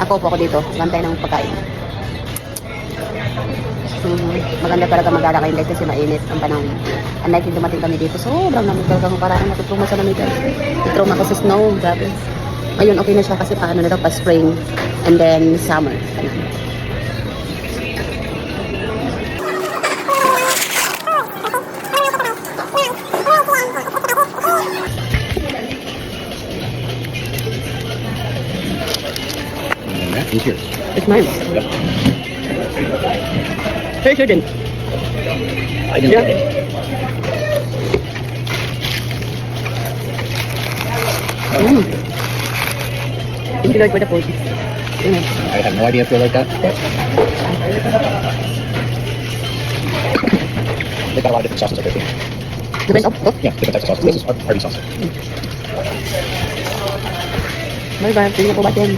Ako po ako dito. Bantay ng pagkain. Maganda talaga maglalakay guys kasi mainit ang panahon. Unlike yung dumating kami dito, sobrang lamig talaga kung parang natutruma sa lamig guys. Natutruma ko sa snow, grabe. Ngayon okay na siya kasi paano na daw pa spring and then summer. It's yours. It's mine. Yep. Very sure din. I didn't Yeah. get it. Thank you Lord for the food. I have no idea if you're like that. But they got a lot of different sauces like this. Depends on. Oh, Yeah, different types of sauces. This is party sauce. bye bye. Tingnan po ba din?